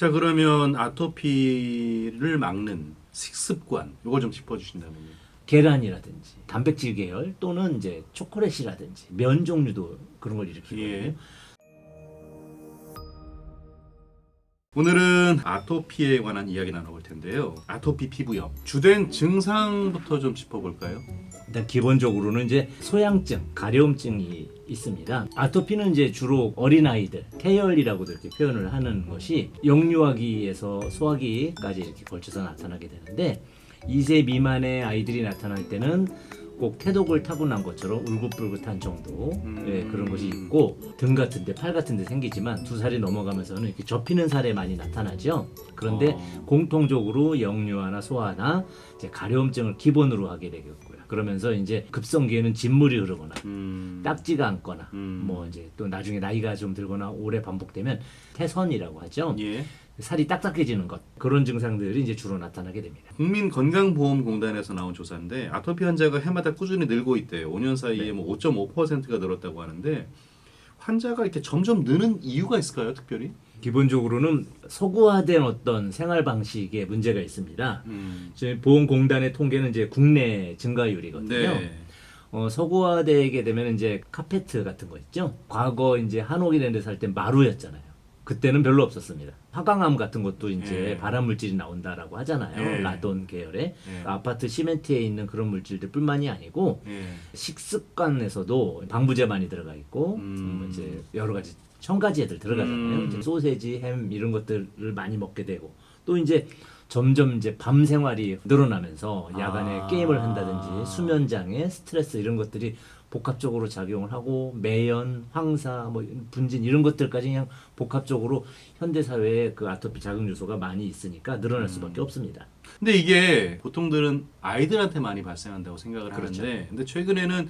자, 그러면 아토피를 막는 식습관 이걸 좀 짚어주신다면요. 계란이라든지 단백질 계열 또는 이제 초콜릿이라든지 면 종류도 그런 걸 일으키거든요. 예. 오늘은 아토피에 관한 이야기 나눠볼 텐데요. 아토피 피부염 주된 증상부터 좀 짚어볼까요? 일단 기본적으로는 이제 소양증, 가려움증이 있습니다. 아토피는 이제 주로 어린아이들, 태열이라고도 이렇게 표현을 하는 것이 영유아기에서 소아기까지 이렇게 걸쳐서 나타나게 되는데 2세 미만의 아이들이 나타날 때는 꼭 태독을 타고난 것처럼 울긋불긋한 정도 그런 것이 있고 등 같은데 팔 같은데 생기지만 2살이 넘어가면서는 이렇게 접히는 살에 많이 나타나죠. 그런데 공통적으로 영유아나 소아나 이제 가려움증을 기본으로 하게 되겠고요. 그러면서 이제 급성기에는 진물이 흐르거나 딱지가 않거나 뭐 이제 또 나중에 나이가 좀 들거나 오래 반복되면 태선이라고 하죠. 예. 살이 딱딱해지는 것 그런 증상들이 이제 주로 나타나게 됩니다. 국민건강보험공단에서 나온 조사인데 아토피 환자가 해마다 꾸준히 늘고 있대요. 5년 사이에 뭐 5.5%가 늘었다고 하는데 환자가 이렇게 점점 느는 이유가 있을까요, 특별히? 기본적으로는 서구화된 어떤 생활 방식에 문제가 있습니다. 저희 보험공단의 통계는 이제 국내 증가율이거든요. 네. 서구화되게 되면 이제 카페트 같은 거 있죠. 과거 이제 한옥 이런 데 살 땐 마루였잖아요. 그때는 별로 없었습니다. 화강암 같은 것도 이제 예. 발암 물질이 나온다라고 하잖아요. 예. 라돈 계열의 예. 아파트 시멘트에 있는 그런 물질들뿐만이 아니고 예. 식습관에서도 방부제 많이 들어가 있고 이제 여러 가지 첨가제들 들어가잖아요. 이제 소세지, 햄 이런 것들을 많이 먹게 되고 또 이제 점점 이제 밤 생활이 늘어나면서 야간에 게임을 한다든지 수면 장애, 스트레스 이런 것들이 복합적으로 작용을 하고 매연, 황사, 뭐 분진 이런 것들까지 그냥 복합적으로 현대 사회에 그 아토피 자극 요소가 많이 있으니까 늘어날 수밖에 없습니다. 근데 이게 보통들은 아이들한테 많이 발생한다고 생각을 그렇죠. 하는데 근데 최근에는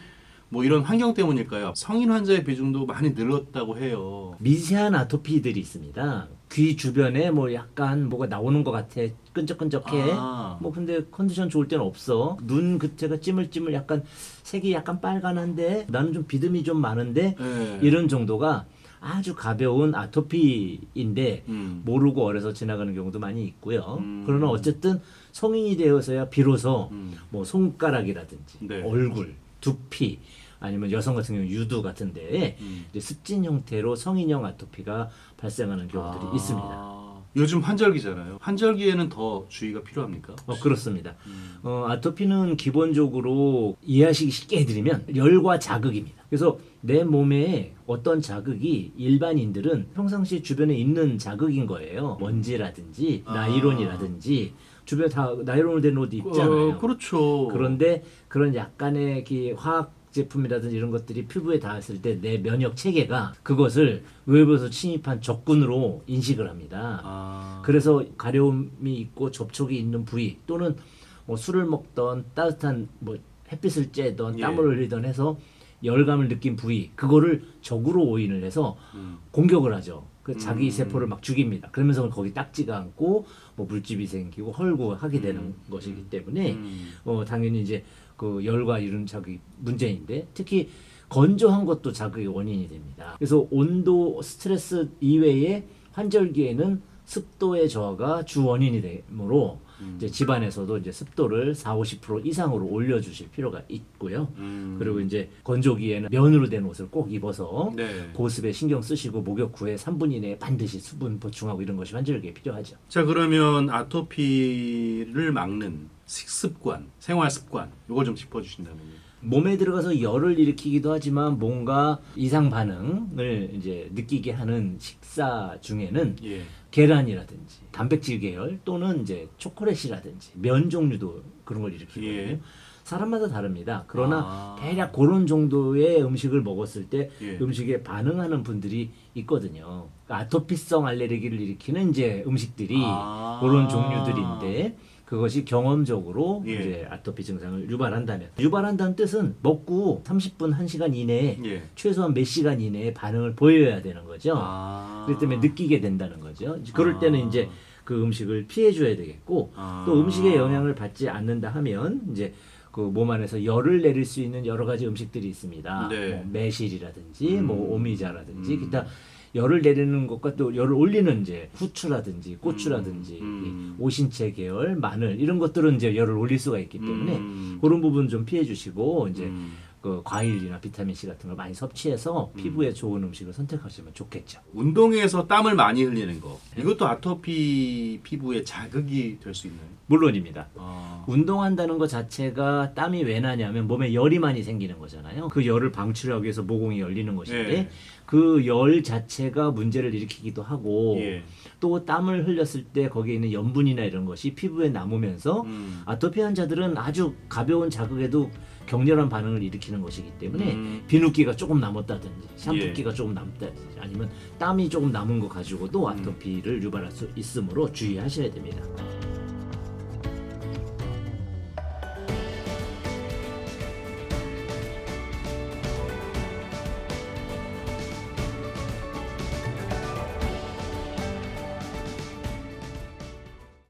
뭐 이런 환경 때문일까요? 성인 환자의 비중도 많이 늘었다고 해요. 미세한 아토피들이 있습니다. 귀 주변에 뭐 약간 뭐가 나오는 것 같아. 끈적끈적해. 아. 뭐 근데 컨디션 좋을 때는 없어. 눈 겉에가 찌물찌물 약간 색이 약간 빨간한데 나는 좀 비듬이 좀 많은데 네. 이런 정도가 아주 가벼운 아토피인데 모르고 어려서 지나가는 경우도 많이 있고요. 그러나 어쨌든 성인이 되어서야 비로소 뭐 손가락이라든지 네. 얼굴, 두피 아니면 여성 같은 경우 유두 같은 데에 이제 습진 형태로 성인형 아토피가 발생하는 경우들이 있습니다. 요즘 환절기잖아요. 환절기에는 더 주의가 필요합니까? 그렇습니다. 아토피는 기본적으로 이해하시기 쉽게 해드리면 열과 자극입니다. 그래서 내 몸에 어떤 자극이 일반인들은 평상시 주변에 있는 자극인 거예요. 먼지라든지 나일론이라든지 주변에 다 나일론으로 된 옷 입잖아요. 그렇죠. 그런데 그런 약간의 화학 제품이라든지 이런 것들이 피부에 닿았을 때 내 면역 체계가 그것을 외부에서 침입한 적군으로 인식을 합니다. 그래서 가려움이 있고 접촉이 있는 부위 또는 뭐 술을 먹던 따뜻한 뭐 햇빛을 쬐던 땀을 흘리던 해서 열감을 느낀 부위 그거를 적으로 오인을 해서 공격을 하죠. 그 자기 세포를 막 죽입니다. 그러면서 거기 딱지가 않고 뭐 물집이 생기고 헐고 하게 되는 것이기 때문에 당연히 이제 그 열과 이런 자극이 문제인데 특히 건조한 것도 자극의 원인이 됩니다. 그래서 온도, 스트레스 이외에 환절기에는 습도의 저하가 주 원인이 되므로 이제 집안에서도 이제 습도를 40-50% 이상으로 올려주실 필요가 있고요. 그리고 이제 건조기에는 면으로 된 옷을 꼭 입어서 네. 보습에 신경 쓰시고 목욕 후에 3분 이내에 반드시 수분 보충하고 이런 것이 환절기에 필요하죠. 자, 그러면 아토피를 막는 식습관, 생활 습관 이걸 좀 짚어주신다면요. 몸에 들어가서 열을 일으키기도 하지만 뭔가 이상 반응을 이제 느끼게 하는 식사 중에는 예. 계란이라든지 단백질 계열 또는 이제 초콜릿이라든지 면 종류도 그런 걸 일으키거든요. 예. 사람마다 다릅니다. 그러나 대략 그런 정도의 음식을 먹었을 때 예. 음식에 반응하는 분들이 있거든요. 그러니까 아토피성 알레르기를 일으키는 이제 음식들이 그런 종류들인데 그것이 경험적으로 예. 이제 아토피 증상을 유발한다는 뜻은 먹고 30분, 1시간 이내에 예. 최소한 몇 시간 이내에 반응을 보여야 되는 거죠. 그렇기 때문에 느끼게 된다는 거죠. 그럴 때는 이제 그 음식을 피해줘야 되겠고 또 음식의 영향을 받지 않는다 하면 이제 그 몸 안에서 열을 내릴 수 있는 여러 가지 음식들이 있습니다. 네. 뭐 매실이라든지 뭐 오미자라든지 기타 열을 내리는 것과 또 열을 올리는 이제 후추라든지 고추라든지 이 오신채 계열, 마늘 이런 것들은 이제 열을 올릴 수가 있기 때문에 그런 부분 좀 피해 주시고 이제 그 과일이나 비타민 C 같은 걸 많이 섭취해서 피부에 좋은 음식을 선택하시면 좋겠죠. 운동에서 땀을 많이 흘리는 거 이것도 아토피 피부에 자극이 될 수 있나요? 물론입니다. 아. 운동한다는 것 자체가 땀이 왜 나냐면 몸에 열이 많이 생기는 거잖아요. 그 열을 방출하기 위해서 모공이 열리는 것인데 예. 그 열 자체가 문제를 일으키기도 하고 예. 또 땀을 흘렸을 때 거기에 있는 염분이나 이런 것이 피부에 남으면서 아토피 환자들은 아주 가벼운 자극에도 격렬한 반응을 일으키는 것이기 때문에 비누기가 조금 남았다든지 샴푸기가 조금 남다든지 아니면 땀이 조금 남은 거 가지고도 아토피를 유발할 수 있으므로 주의하셔야 됩니다.